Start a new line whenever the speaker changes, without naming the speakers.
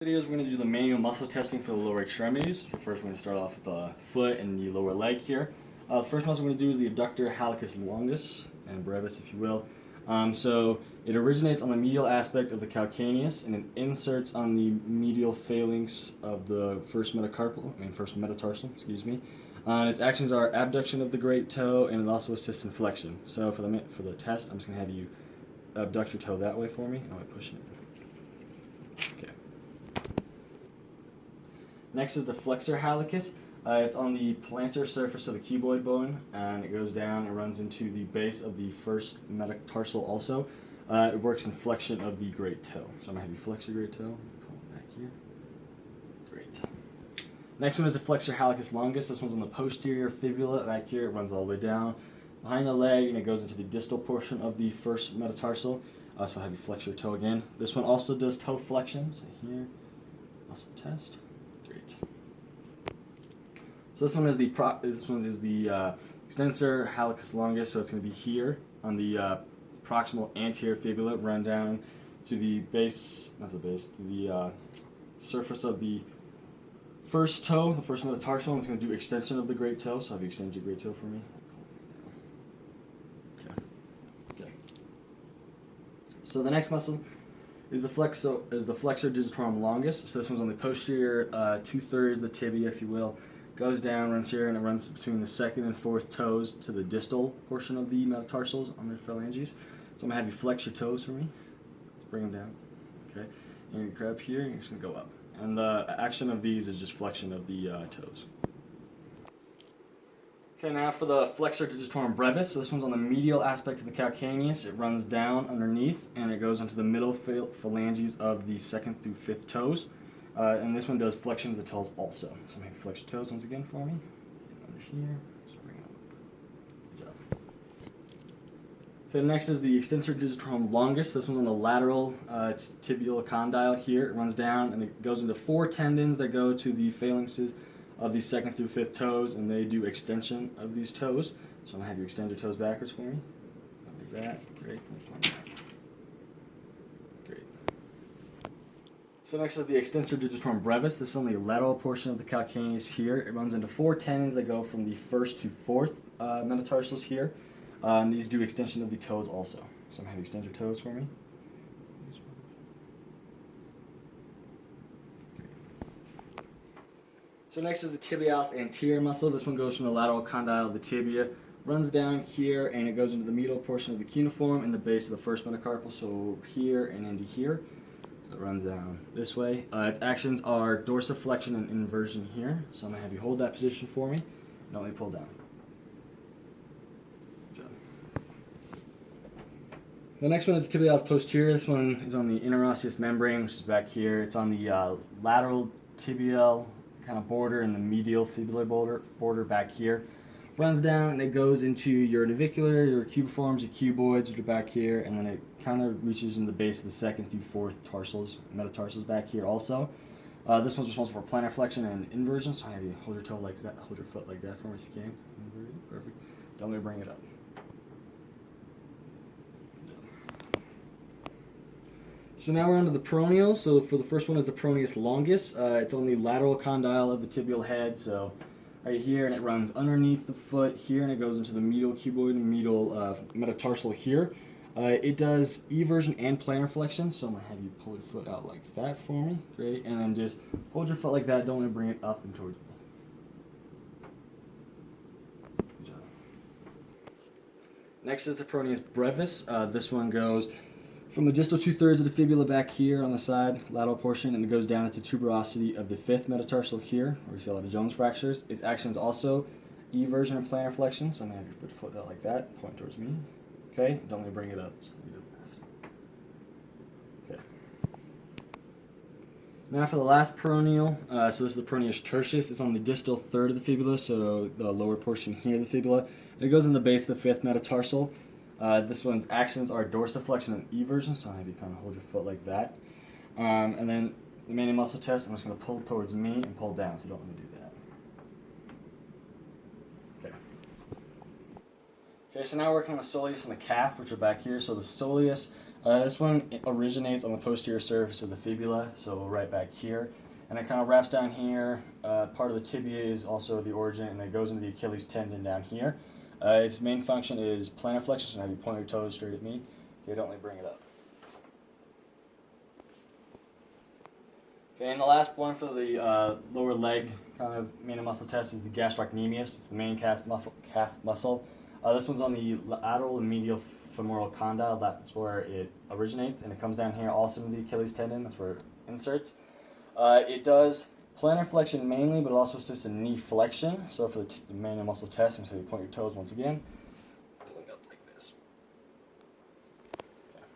Videos we're going to do the manual muscle testing for the lower extremities. So first we're going to start off with the foot and the lower leg here. The first muscle we're going to do is the abductor hallucis longus and brevis, if you will. So it originates on the medial aspect of the calcaneus and it inserts on the medial phalanx of the first metatarsal, excuse me. And its actions are abduction of the great toe and it also assists in flexion. So for the test, I'm just going to have you abduct your toe that way for me. I'll push it. Okay. Next is the flexor hallucis. It's on the plantar surface of the cuboid bone, and it goes down and runs into the base of the first metatarsal also. It works in flexion of the great toe. So I'm going to have you flex your great toe. Pull it back here. Great. Next one is the flexor hallucis longus. This one's on the posterior fibula back here. It runs all the way down behind the leg, and it goes into the distal portion of the first metatarsal. So I'll have you flex your toe again. This one also does toe flexion. So here, muscle test. Great. So this one is the extensor hallucis longus. So it's going to be here on the proximal anterior fibula, run down to the base, to the surface of the first toe, the first metatarsal. And it's going to do extension of the great toe. So have you extend your great toe for me? Okay. So the next muscle is the flexor digitorum longus. So this one's on the posterior 2/3 of the tibia, if you will. Goes down, runs here, and it runs between the second and fourth toes to the distal portion of the metatarsals on their phalanges. So I'm gonna have you flex your toes for me. Let's bring them down. Okay. And you grab here, and you're just gonna go up. And the action of these is just flexion of the toes. Okay, now for the flexor digitorum brevis. So this one's on the medial aspect of the calcaneus. It runs down underneath and it goes into the middle phalanges of the second through fifth toes. And this one does flexion of the toes also. So I'm going to flex your toes once again for me. Under here. Just bring it up. Good job. Okay, next is the extensor digitorum longus. This one's on the lateral tibial condyle here. It runs down and it goes into 4 tendons that go to the phalanxes of the second through fifth toes, and they do extension of these toes. So I'm going to have you extend your toes backwards for me. Like that. Great. Great. So next is the extensor digitorum brevis. This is on the lateral portion of the calcaneus here. It runs into 4 tendons that go from the first to fourth metatarsals here. And these do extension of the toes also. So I'm going to have you extend your toes for me. So next is the tibialis anterior muscle. This one goes from the lateral condyle of the tibia, runs down here, and it goes into the medial portion of the cuneiform and the base of the first metacarpal, so here and into here. So it runs down this way. Its actions are dorsiflexion and inversion here. So I'm going to have you hold that position for me, and let me pull down. Good job. The next one is the tibialis posterior. This one is on the interosseous membrane, which is back here. It's on the lateral tibial kind of border and the medial fibular border back here. Runs down and it goes into your navicular, your cubiforms, your cuboids, which are back here, and then it kind of reaches in the base of the second through fourth metatarsals back here also. This one's responsible for plantar flexion and inversion, so I have you hold your toe like that, hold your foot like that for me if you can. Perfect. Don't let me bring it up. So now we're on to the peroneal. So for the first one is the peroneus longus. It's on the lateral condyle of the tibial head. So right here, and it runs underneath the foot here, and it goes into the medial cuboid and medial metatarsal here. It does eversion and plantar flexion. So I'm gonna have you pull your foot out like that for me. Great, and then just hold your foot like that. Don't want to bring it up and towards me. Good job. Next is the peroneus brevis. This one goes from the distal 2/3 of the fibula back here on the side, lateral portion, and it goes down into tuberosity of the fifth metatarsal here, where we see a lot of Jones fractures. Its action is also eversion and plantar flexion, so I'm going to have you put your foot out like that, point towards me. Okay, don't let me bring it up. Just leave it fast. Okay. Now for the last peroneal, so this is the peroneus tertius. It's on the distal 1/3 of the fibula, so the lower portion here of the fibula. And it goes in the base of the fifth metatarsal. This one's actions are dorsiflexion and eversion, so I'll have you kind of hold your foot like that. And then the manual muscle test, I'm just going to pull towards me and pull down, so don't let me do that. Okay. Okay, so now we're working on the soleus and the calf, which are back here. So the soleus This one originates on the posterior surface of the fibula, so right back here. And it kind of wraps down here. Part of the tibia is also the origin, and it goes into the Achilles tendon down here. Its main function is plantar flexion, so have you point your toes straight at me. Okay, don't let me bring it up. Okay, and the last one for the lower leg kind of main muscle test is the gastrocnemius. It's the main calf muscle. This one's on the lateral and medial femoral condyle. That's where it originates, and it comes down here also to the Achilles tendon. That's where it inserts. It does plantar flexion mainly, but it also assists in knee flexion. So for the main muscle test, so you point your toes once again.